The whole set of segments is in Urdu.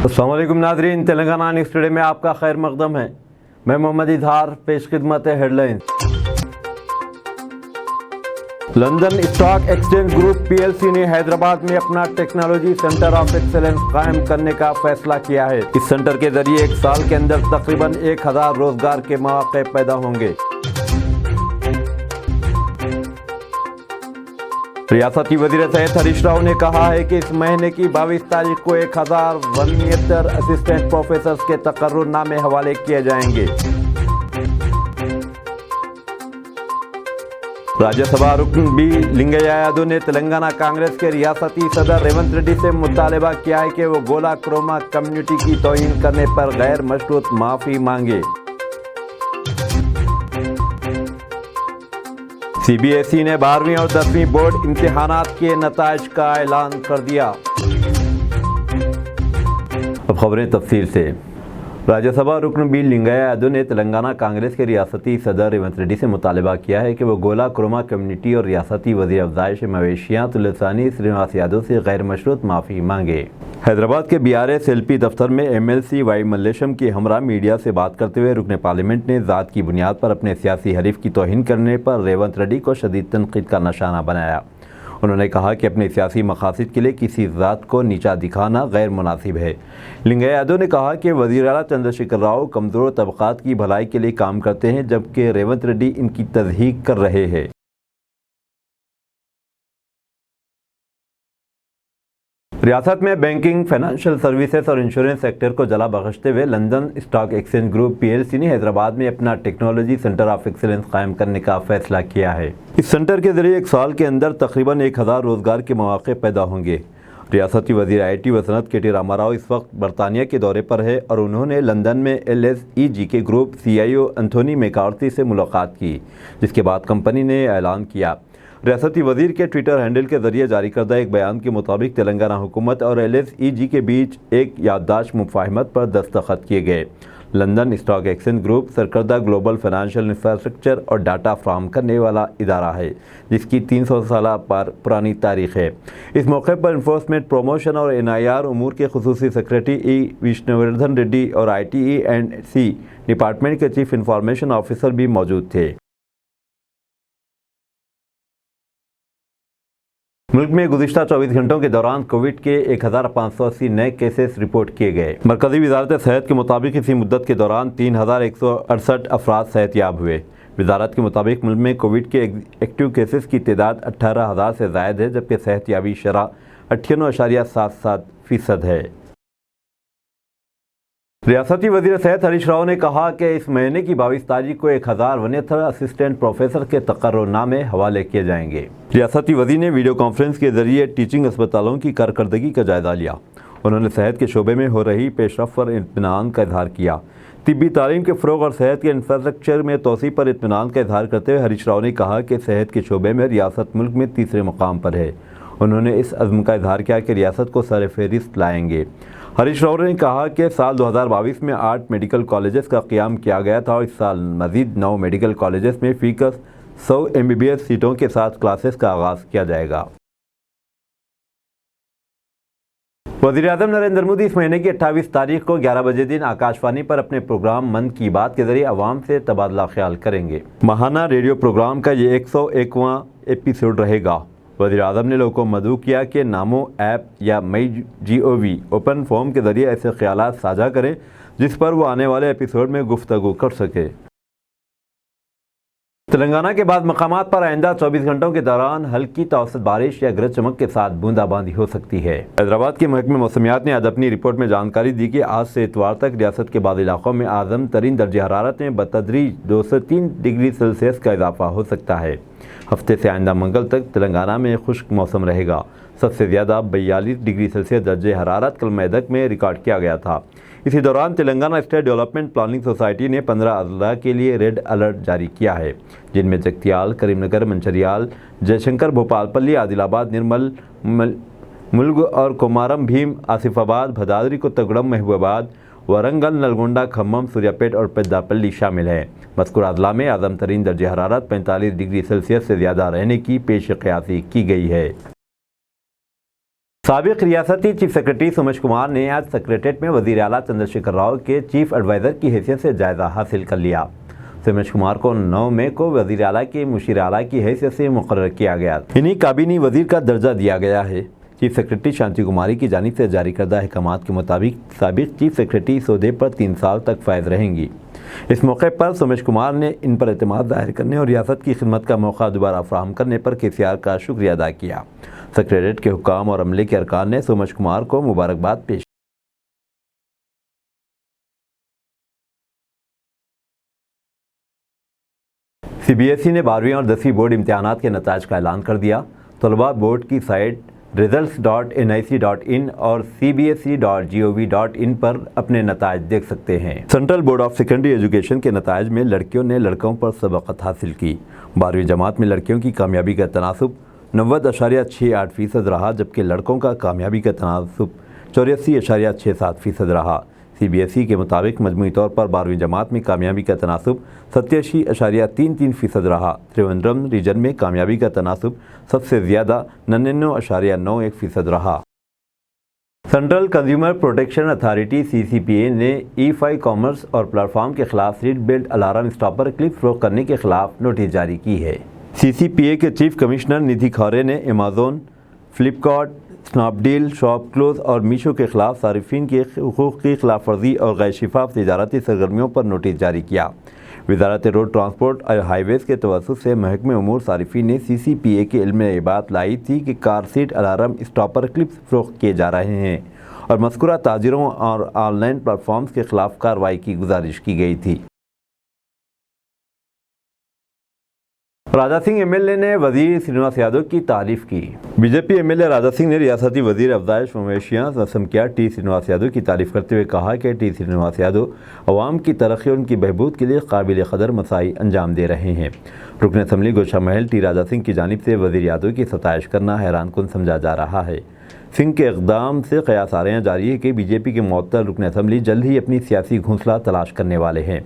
السلام علیکم ناظرین، تلنگانہ نیوز ٹوڈے میں آپ کا خیر مقدم ہے۔ میں محمد اظہار، پیش خدمت headlines. London stock exchange group PLC نے حیدرآباد میں اپنا ٹیکنالوجی سینٹر آف ایکسلنس قائم کرنے کا فیصلہ کیا ہے۔ اس سینٹر کے ذریعے ایک سال کے اندر تقریباً 1000 روزگار کے مواقع پیدا ہوں گے۔ ریاستی وزیر صحت ہریش راؤ نے کہا ہے کہ اس مہینے کی 22 تاریخ کو 1071 اسسٹنٹ پروفیسرز کے تقرر نامے حوالے کیے جائیں گے۔ راجیہ سبھا رکن بی لنگیا یادو نے تلنگانہ کانگریس کے ریاستی صدر ریونت ریڈی سے مطالبہ کیا ہے کہ وہ گولا کروما کمیونٹی کی توہین کرنے پر غیر مشروط معافی مانگے۔ CBSE نے 12ویں اور 10ویں بورڈ امتحانات کے نتائج کا اعلان کر دیا۔ اب خبریں تفصیل سے۔ راجیہ سبھا رکن بی لنگیا یادو نے تلنگانہ کانگریس کے ریاستی صدر ریونت ریڈی سے مطالبہ کیا ہے کہ وہ گولا کروما کمیونٹی اور ریاستی وزیر افزائش مویشیات لسانی سرینواس یادو سے غیر مشروط معافی مانگے۔ حیدرآباد کے BRSLP دفتر میں MLC وائی ملیشم کی ہمراہ میڈیا سے بات کرتے ہوئے رکن پارلیمنٹ نے ذات کی بنیاد پر اپنے سیاسی حریف کی توہین کرنے پر ریونت ریڈی کو شدید تنقید کا نشانہ بنایا۔ انہوں نے کہا کہ اپنے سیاسی مقاصد کے لیے کسی ذات کو نیچا دکھانا غیر مناسب ہے۔ لنگیا یادو نے کہا کہ وزیر اعلیٰ چندرشیکھر راؤ کمزور طبقات کی بھلائی کے لیے کام کرتے ہیں، جبکہ ریونت ریڈی ان کی تضحیک کر رہے ہیں۔ ریاست میں بینکنگ، فائنانشل سروسز اور انشورنس سیکٹر کو جلا بخشتے ہوئے London stock exchange group PLC نے حیدرآباد میں اپنا ٹیکنالوجی سینٹر آف ایکسلنس قائم کرنے کا فیصلہ کیا ہے۔ اس سینٹر کے ذریعے ایک سال کے اندر تقریباً 1000 روزگار کے مواقع پیدا ہوں گے۔ ریاستی وزیر IT و صنعت KT راما راؤ اس وقت برطانیہ کے دورے پر ہے اور انہوں نے لندن میں LSEG کے گروپ CIO انتھونی میکارتھی سے ملاقات کی، جس کے بعد کمپنی نے اعلان کیا۔ ریاستی وزیر کے ٹویٹر ہینڈل کے ذریعے جاری کردہ ایک بیان کے مطابق تلنگانہ حکومت اور LSEG کے بیچ ایک یادداشت مفاہمت پر دستخط کیے گئے۔ لندن اسٹاک ایکسچینج گروپ سرکردہ گلوبل فائنانشل انفراسٹرکچر اور ڈاٹا فراہم کرنے والا ادارہ ہے، جس کی 300 سالہ پرانی تاریخ ہے۔ اس موقع پر انفورسمنٹ، پروموشن اور NIR امور کے خصوصی سیکرٹری وشنووردھن ریڈی اور IT&C ڈپارٹمنٹ کے چیف انفارمیشن آفیسر بھی موجود تھے۔ ملک میں گزشتہ 24 گھنٹوں کے دوران کووڈ کے 1580 نئے کیسز رپورٹ کیے گئے۔ مرکزی وزارت صحت کے مطابق اسی مدت کے دوران 3168 افراد صحت یاب ہوئے۔ وزارت کے مطابق ملک میں کووڈ کے ایکٹیو کیسز کی تعداد 18000 سے زائد ہے، جبکہ صحت یابی شرح 98.77% ہے۔ ریاستی وزیر صحت ہریش راؤ نے کہا کہ اس مہینے کی 22 تاریخ کو 1069 اسسٹنٹ پروفیسر کے تقرر نامے حوالے کیے جائیں گے۔ ریاستی وزیر نے ویڈیو کانفرنس کے ذریعے ٹیچنگ اسپتالوں کی کارکردگی کا جائزہ لیا۔ انہوں نے صحت کے شعبے میں ہو رہی پیش رفت پر اطمینان کا اظہار کیا۔ طبی تعلیم کے فروغ اور صحت کے انفراسٹرکچر میں توسیع پر اطمینان کا اظہار کرتے ہوئے ہریش راؤ نے کہا کہ صحت کے شعبے میں ریاست ملک میں تیسرے مقام پر ہے۔ انہوں نے اس عزم کا اظہار کیا کہ ریاست کو سر فہرست لائیں گے۔ ہریش راؤ نے کہا کہ سال 2022 میں 8 میڈیکل کالجز کا قیام کیا گیا تھا اور اس سال مزید 9 میڈیکل کالجز میں فی کس 100 MBBS سیٹوں کے ساتھ کلاسز کا آغاز کیا جائے گا۔ وزیر اعظم نریندر مودی اس مہینے کی 28 تاریخ کو 11 بجے دن آکاش وانی پر اپنے پروگرام من کی بات کے ذریعے عوام سے تبادلہ خیال کریں گے۔ ماہانہ ریڈیو پروگرام کا یہ 101واں ایپیسوڈ رہے گا۔ وزیر اعظم نے لوگوں کو مدعو کیا کہ نامو ایپ یا MyGov اوپن فورم کے ذریعے ایسے خیالات ساجھا کریں جس پر وہ آنے والے ایپیسوڈ میں گفتگو کر سکے۔ تلنگانہ کے بعض مقامات پر آئندہ 24 گھنٹوں کے دوران ہلکی تا اوسط بارش یا گرج چمک کے ساتھ بوندا باندی ہو سکتی ہے۔ حیدرآباد کے محکمہ موسمیات نے آج اپنی رپورٹ میں جانکاری دی کہ آج سے اتوار تک ریاست کے بعض علاقوں میں اعظم ترین درجہ حرارت میں بتدریج 2 سے 3 ڈگری سیلسیس کا اضافہ ہو سکتا ہے۔ ہفتے سے آئندہ منگل تک تلنگانہ میں خشک موسم رہے گا۔ سب سے زیادہ 42 ڈگری سیلسیس درجہ حرارت کل میدک میں ریکارڈ کیا گیا تھا۔ اسی دوران Telangana state development planning society نے 15 اضلاع کے لیے ریڈ الرٹ جاری کیا ہے، جن میں جگتیال، کریم نگر، منچریال، جے شنکر، بھوپال پلی، عادل آباد، نرمل، ملگ اور کومارم بھیم، آصف آباد، بھدادری کوتگوڑم، محبوب آباد، ورنگل، نلگونڈا، کھمم، سوریا پیٹ اور پیدا پلی شامل ہیں۔ مذکورہ اضلاع میں اعظم ترین درجہ حرارت 45 ڈگری سیلسیس سے زیادہ رہنے کی پیش قیاسی کی گئی ہے۔ سابق ریاستی چیف سیکرٹری سومیش کمار نے آج سکریٹریٹ میں وزیر اعلیٰ چندر شیکھر راؤ کے چیف ایڈوائزر کی حیثیت سے جائزہ حاصل کر لیا۔ سومیش کمار کو 9 مئی کو وزیر اعلیٰ کے مشیر اعلیٰ کی حیثیت سے مقرر کیا گیا۔ انہیں کابینی وزیر کا درجہ دیا گیا ہے۔ چیف سیکرٹری شانتی کماری کی جانب سے جاری کردہ احکامات کے مطابق سابق چیف سیکرٹری اس عہدے پر 3 سال تک فائز رہیں گی۔ اس موقع پر سومیش کمار نے ان پر اعتماد ظاہر کرنے اور ریاست کی خدمت کا موقع دوبارہ فراہم کرنے پر KCR کا شکریہ ادا کیا۔ سکریٹریٹ کے حکام اور عملے کے ارکان نے سومیش کمار کو مبارکباد پیش CBSE نے 12ویں اور 10ویں بورڈ امتحانات کے نتائج کا اعلان کر دیا۔ طلباء بورڈ کی سائٹ results.nic.in اور cbse.gov.in پر اپنے نتائج دیکھ سکتے ہیں۔ Central board of secondary education کے نتائج میں لڑکیوں نے لڑکوں پر سبقت حاصل کی۔ 12ویں جماعت میں لڑکیوں کی کامیابی کا تناسب 90.68% رہا، جبکہ لڑکوں کا کامیابی کا تناسب 84.67% رہا۔ CBSE کے مطابق مجموعی طور پر 12ویں جماعت میں کامیابی کا تناسب 87.33% رہا۔ تریوندرم ریجن میں کامیابی کا تناسب سب سے زیادہ 99.91% رہا۔ Central consumer protection authority CCPA نے E5 کامرس اور پلیٹ فارم کے خلاف سیٹ بیلٹ الارم اسٹاپر کلپ فروخت کرنے کے خلاف نوٹس جاری کی ہے۔ CCPA کے چیف کمشنر ندھی کھورے نے Amazon، Flipkart, Snapdeal, ShopClues اور میشو کے خلاف صارفین کے حقوق کی خلاف ورزی اور غیر شفاف تجارتی سرگرمیوں پر نوٹس جاری کیا۔ وزارت روڈ ٹرانسپورٹ اور ہائی ویز کے توسط سے محکمہ امور صارفین نے CCPA کے علم میں یہ بات لائی تھی کہ کار سیٹ الارم اسٹاپر کلپس فروخت کیے جا رہے ہیں اور مذکورہ تاجروں اور آن لائن پلیٹ فارمز کے خلاف کارروائی کی گزارش کی گئی تھی۔ راجا سنگھ MLA نے وزیر سرینواس یادو کی تعریف کی۔ BJP MLA راجا سنگھ نے ریاستی وزیر افزائش مویشیاں سمکیا ٹی سرینواس یادو کی تعریف کرتے ہوئے کہا کہ ٹی سرینواس یادو عوام کی ترقی اور ان کی بہبود کے لیے قابل قدر مساعی انجام دے رہے ہیں۔ رکن اسمبلی گوشا محل ٹی راجا سنگھ کی جانب سے وزیر یادو کی ستائش کرنا حیران کن سمجھا جا رہا ہے۔ سنگھ کے اقدام سے قیاس آراریاں جاری ہے کہ BJP کے معطل رکن اسمبلی جلد ہی اپنی سیاسی گھونسلہ تلاش کرنے والے ہیں۔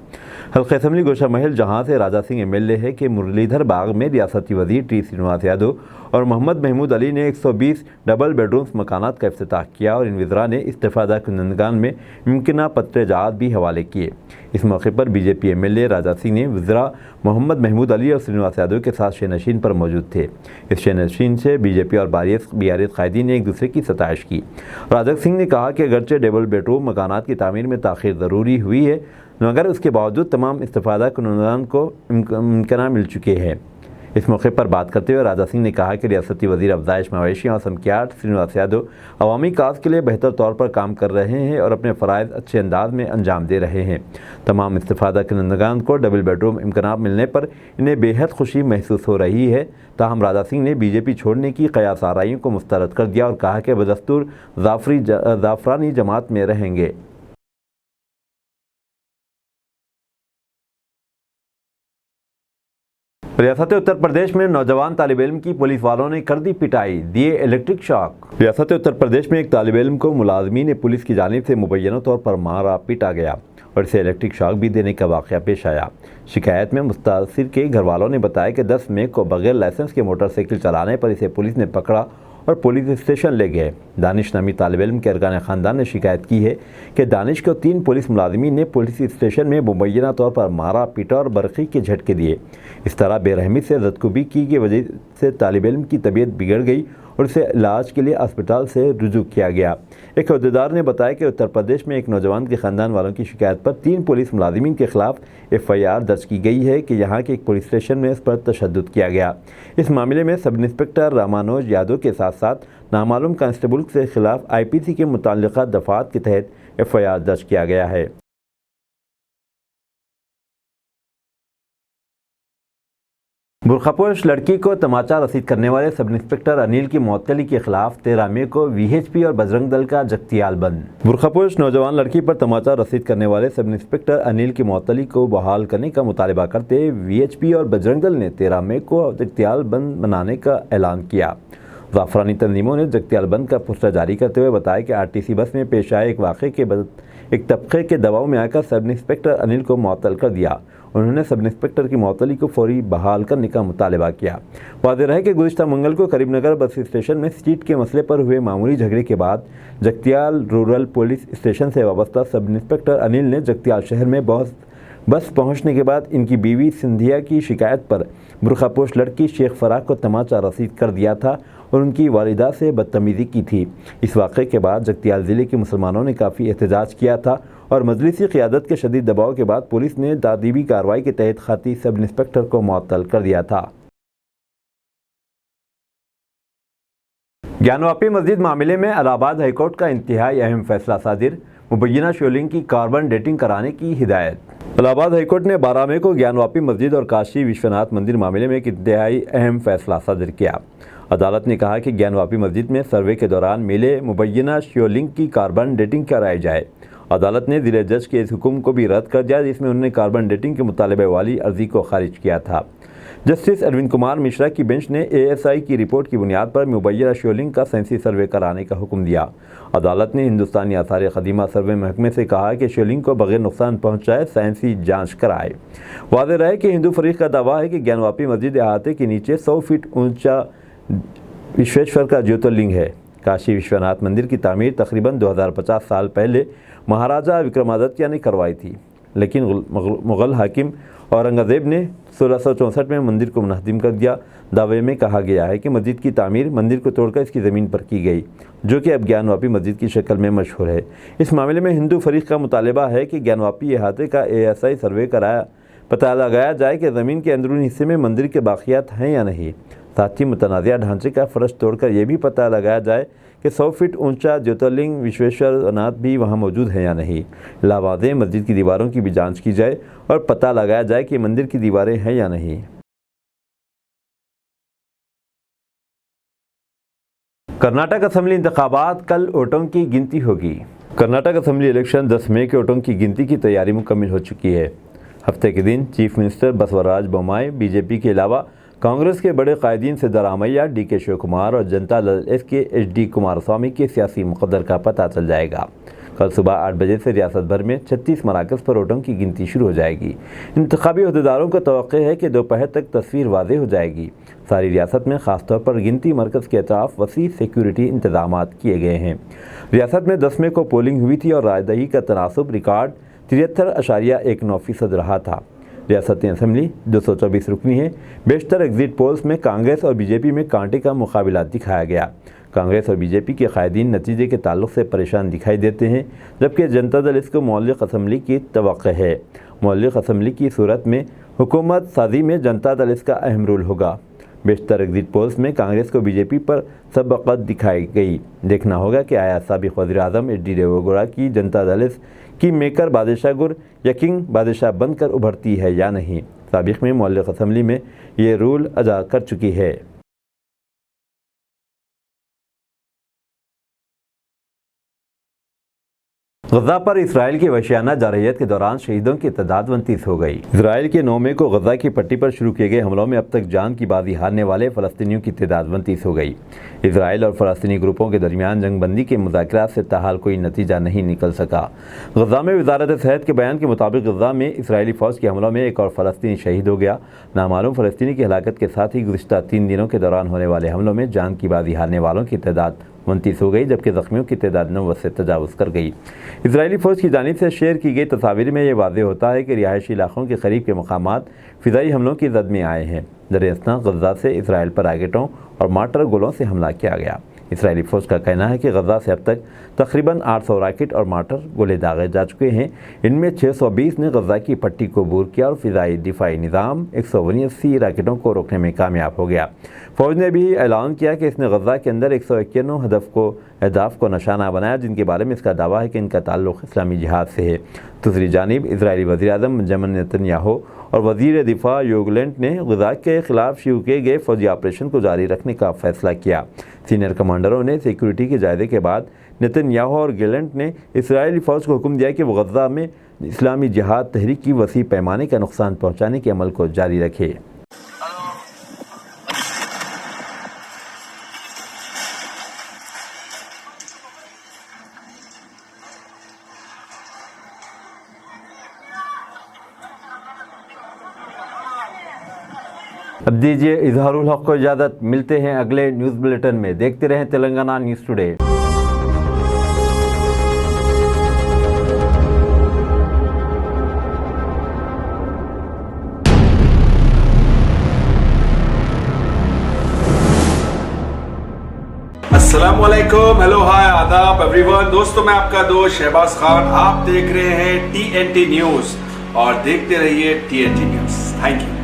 حلقہ اسمبلی گوشا محل جہاں سے راجا سنگھ MLA ہے کہ مرلی دھر باغ میں ریاستی وزیر ٹی سرینواس یادو اور محمد محمود علی نے 120 ڈبل بیڈرومز مکانات کا افتتاح کیا اور ان وزراء نے استفادہ کنندگان میں ممکنہ پتر جات بھی حوالے کیے۔ اس موقع پر BJP MLA راجا سنگھ نے وزراء محمد محمود علی اور سرینواس یادو کے ساتھ شہ نشین پر موجود تھے۔ اس شہ نشین سے BJP اور BRS قائدین نے ایک دوسرے کی ستائش کی۔ راجا سنگھ نے کہا کہ اگرچہ ڈبل بیڈروم مکانات کی تعمیر میں تاخیر ضروری ہوئی ہے، مگر اس کے باوجود تمام استفادہ کنندگان کو امکانات مل چکے ہیں۔ اس موقع پر بات کرتے ہوئے راجا سنگھ نے کہا کہ ریاستی وزیر افزائش مویشیاں اور سمکیات سرینواس یادو عوامی کاز کے لیے بہتر طور پر کام کر رہے ہیں اور اپنے فرائض اچھے انداز میں انجام دے رہے ہیں۔ تمام استفادہ کنندگان کو ڈبل بیڈروم امکانات ملنے پر انہیں بے حد خوشی محسوس ہو رہی ہے۔ تاہم راجا سنگھ نے BJP چھوڑنے کی قیاس آرائیوں کو مسترد کر دیا اور کہا کہ بدستور زعفرانی جماعت میں رہیں گے۔ ریاست اتر پردیش میں نوجوان طالب علم کی پولیس والوں نے کر دی پٹائی، دیے الیکٹرک شاک۔ ریاست اتر پردیش میں ایک طالب علم کو ملازمین پولیس کی جانب سے مبینہ طور پر مارا پیٹا گیا اور اسے الیکٹرک شاک بھی دینے کا واقعہ پیش آیا۔ شکایت میں متاثر کے گھر والوں نے بتایا کہ 10 مئی کو بغیر لائسنس کے موٹر سائیکل چلانے پر اسے پولیس نے پکڑا اور پولیس اسٹیشن لے گئے۔ دانش نامی طالب علم کے ارکان خاندان نے شکایت کی ہے کہ دانش کو 3 پولیس ملازمین نے پولیس اسٹیشن میں مبینہ طور پر مارا پیٹا اور برقی کے جھٹکے دیے۔ اس طرح بے رحمی سے زدکوبی کی وجہ سے طالب علم کی طبیعت بگڑ گئی اور اسے علاج کے لیے اسپتال سے رجوع کیا گیا۔ ایک عہدیدار نے بتایا کہ اتر پردیش میں ایک نوجوان کے خاندان والوں کی شکایت پر 3 پولیس ملازمین کے خلاف FIR درج کی گئی ہے کہ یہاں کے ایک پولیس اسٹیشن میں اس پر تشدد کیا گیا۔ اس معاملے میں سب انسپکٹر رامانوج یادو کے ساتھ ساتھ نامعلوم کانسٹیبل کے خلاف IPC کے متعلقہ دفعات کے تحت FIR درج کیا گیا ہے۔ برقع پوش لڑکی کو تماچا رسید کرنے والے سب انسپکٹر انیل کی معطلی کے خلاف 13 مئی کو VHP اور بجرنگ دل کا جگتیال بند۔ برقع پوش نوجوان لڑکی پر تماچا رسید کرنے والے سب انسپکٹر انیل کی معطلی کو بحال کرنے کا مطالبہ کرتے VHP اور بجرنگ دل نے 13 مئی کو جگتیال بند منانے کا اعلان کیا۔ زعفرانی تنظیموں نے جگتیال بند کا پوسٹر جاری کرتے ہوئے بتایا کہ RTC بس میں پیش آئے ایک واقعے کے بعد ایک طبقے کے دباؤ میں آ کر سب انسپکٹر انیل کو معطل کر دیا انہوں نے سب انسپکٹر کی معطلی کو فوری بحال کرنے کا مطالبہ کیا۔ واضح رہے کہ گزشتہ منگل کو کریم نگر بس اسٹیشن میں سیٹ کے مسئلے پر ہوئے معمولی جھگڑے کے بعد جگتیال رورل پولیس اسٹیشن سے وابستہ سب انسپکٹر انل نے جگتیال شہر میں بس پہنچنے کے بعد ان کی بیوی سندھیا کی شکایت پر برقع پوش لڑکی شیخ فراق کو تماچا رسید کر دیا تھا اور ان کی والدہ سے بدتمیزی کی تھی۔ اس واقعے کے بعد جگتیال ضلع کے مسلمانوں نے کافی احتجاج کیا تھا اور مجلسی قیادت کے شدید دباؤ کے بعد پولیس نے تادیبی کارروائی کے تحت خاطی سب انسپکٹر کو معطل کر دیا تھا۔ گیان واپی مسجد معاملے میں الہ آباد ہائی کورٹ کا انتہائی اہم فیصلہ صادر، مبینہ شیولنگ کی کاربن ڈیٹنگ کرانے کی ہدایت۔ الہ آباد ہائی کورٹ نے 12 مئی کو گیان واپی مسجد اور کاشی وشوناتھ مندر معاملے میں ایک انتہائی اہم فیصلہ صادر کیا۔ عدالت نے کہا کہ گیان واپی مسجد میں سروے کے دوران ملے مبینہ شیولنگ کی کاربن ڈیٹنگ کرائی جائے۔ عدالت نے ضلع جج کے اس حکم کو بھی رد کر دیا جس میں انہوں نے کاربن ڈیٹنگ کے مطالبے والی عرضی کو خارج کیا تھا۔ جسٹس اروند کمار مشرا کی بینچ نے ASI کی رپورٹ کی بنیاد پر مبینہ شیولنگ کا سائنسی سروے کرانے کا حکم دیا۔ عدالت نے ہندوستانی آثار قدیمہ سروے محکمے سے کہا کہ شیولنگ کو بغیر نقصان پہنچائے سائنسی جانچ کرائے۔ واضح رہے کہ ہندو فریق کا دعویٰ ہے کہ گیان واپی مسجد احاطے کے نیچے 100 فٹ اونچا وشویشور کا جیوترلنگ ہے۔ کاشی وشوناتھ مندر کی تعمیر تقریباً 2050 سال پہلے مہاراجہ وکرمادتیہ نے کروائی تھی، لیکن مغل حاکم اورنگزیب نے 1664 میں مندر کو منہدم کر دیا۔ دعوے میں کہا گیا ہے کہ مسجد کی تعمیر مندر کو توڑ کر اس کی زمین پر کی گئی، جو کہ اب گیان واپی مسجد کی شکل میں مشہور ہے۔ اس معاملے میں ہندو فریق کا مطالبہ ہے کہ گیان واپی احاطے کا ASI سروے کرایا پتہ لگایا جائے کہ زمین کے اندرونی حصے میں مندر کے باقیات ہیں یا نہیں۔ ساتھ ہی متنازعہ ڈھانچے کا فرش توڑ کر یہ بھی پتہ لگایا جائے کہ 100 فٹ اونچا جیوترلنگ وشویشور ناتھ بھی وہاں موجود ہے یا نہیں۔ علاوہ مسجد کی دیواروں کی بھی جانچ کی جائے اور پتہ لگایا جائے کہ مندر کی دیواریں ہیں یا نہیں۔ کرناٹک اسمبلی انتخابات، کل ووٹوں کی گنتی ہوگی۔ کرناٹک اسمبلی الیکشن 10 مئی کے ووٹوں کی گنتی کی تیاری مکمل ہو چکی ہے۔ ہفتے کے دن چیف منسٹر بسوراج بومائی، BJP کے علاوہ کانگریس کے بڑے قائدین سدارامیا، DK شیو کمار اور جنتا دل ایس کے HD کمار سوامی کے سیاسی مقدر کا پتہ چل جائے گا۔ کل صبح 8 بجے سے ریاست بھر میں 36 مراکز پر ووٹوں کی گنتی شروع ہو جائے گی۔ انتخابی عہدیداروں کو توقع ہے کہ دوپہر تک تصویر واضح ہو جائے گی۔ ساری ریاست میں خاص طور پر گنتی مرکز کے اطراف وسیع سیکیورٹی انتظامات کیے گئے ہیں۔ ریاست میں 10 مئی کو پولنگ ہوئی تھی اور رائے دہی کا تناسب ریکارڈ 73.19% رہا تھا۔ ریاستی اسمبلی 224 رکنی ہے۔ بیشتر ایگزٹ پولز میں کانگریس اور BJP میں کانٹے کا مقابلہ دکھایا گیا۔ کانگریس اور BJP کے قائدین نتیجے کے تعلق سے پریشان دکھائی دیتے ہیں، جبکہ جنتا دل اس کو معلق اسمبلی کی توقع ہے۔ معلق اسمبلی کی صورت میں حکومت سازی میں جنتا دل اس کا اہم رول ہوگا۔ بیشتر ایگزٹ پولز میں کانگریس کو BJP پر سبقت دکھائی گئی۔ دیکھنا ہوگا کہ آیا سابق وزیر اعظم HD دیوگوڑا کی جنتا دل کی میکر بادشاہ گر یکنگ بادشاہ بن کر ابھرتی ہے یا نہیں۔ سابق میں معلق اسمبلی میں یہ رول ادا کر چکی ہے۔ غزہ پر اسرائیل کی وحشیانہ جارحیت کے دوران شہیدوں کی تعداد 29 ہو گئی۔ اسرائیل کے 9 مئی کو غزہ کی پٹی پر شروع کیے گئے حملوں میں اب تک جان کی بازی ہارنے والے فلسطینیوں کی تعداد 29 ہو گئی۔ اسرائیل اور فلسطینی گروپوں کے درمیان جنگ بندی کے مذاکرات سے تاحال کوئی نتیجہ نہیں نکل سکا۔ غزہ میں وزارت صحت کے بیان کے مطابق غزہ میں اسرائیلی فوج کے حملوں میں ایک اور فلسطینی شہید ہو گیا۔ نامعلوم فلسطینی کی ہلاکت کے ساتھ ہی گزشتہ 3 دنوں کے دوران ہونے والے حملوں میں جان کی بازی ہارنے والوں کی تعداد 29 ہو گئی، جبکہ زخمیوں کی تعداد 90 سے تجاوز کر گئی۔ اسرائیلی فوج کی جانب سے شیئر کی گئی تصاویر میں یہ واضح ہوتا ہے کہ رہائشی علاقوں کے قریب کے مقامات فضائی حملوں کی زد میں آئے ہیں۔ در اثنا غزہ سے اسرائیل پر راکٹوں اور مارٹر گولوں سے حملہ کیا گیا۔ اسرائیلی فوج کا کہنا ہے کہ غزہ سے اب تک تقریباً 800 راکٹ اور مارٹر گولے داغے جا چکے ہیں۔ ان میں 620 نے غزہ کی پٹی کو عبور کیا اور فضائی دفاعی نظام 179 راکٹوں کو روکنے میں کامیاب ہو گیا۔ فوج نے بھی اعلان کیا کہ اس نے غزہ کے اندر 191 اہداف کو نشانہ بنایا، جن کے بارے میں اس کا دعویٰ ہے کہ ان کا تعلق اسلامی جہاد سے ہے۔ دوسری جانب اسرائیلی وزیر اعظم بنجامن نیتن یاہو اور وزیر دفاع یوگ لینٹ نے غزہ کے خلاف شروع کیے گئے فوجی آپریشن کو جاری رکھنے کا فیصلہ کیا۔ سینئر کمانڈروں نے سیکیورٹی کے جائزے کے بعد نیتن یاہو اور گیلنٹ نے اسرائیلی فوج کو حکم دیا کہ وہ غزہ میں اسلامی جہاد تحریک کی وسیع پیمانے کا نقصان پہنچانے کے عمل کو جاری رکھے۔ اب دیجیے اظہار الحق کو اجازت، ملتے ہیں اگلے نیوز بلیٹن میں۔ دیکھتے رہیں تلنگانہ نیوز ٹوڈے۔ السلام علیکم، ہیلو، ہائے، آداب ایوری ون۔ دوستوں، میں آپ کا دوست شہباز خان، آپ دیکھ رہے ہیں TNT نیوز اور دیکھتے رہیے TNT نیوز۔ Thank you.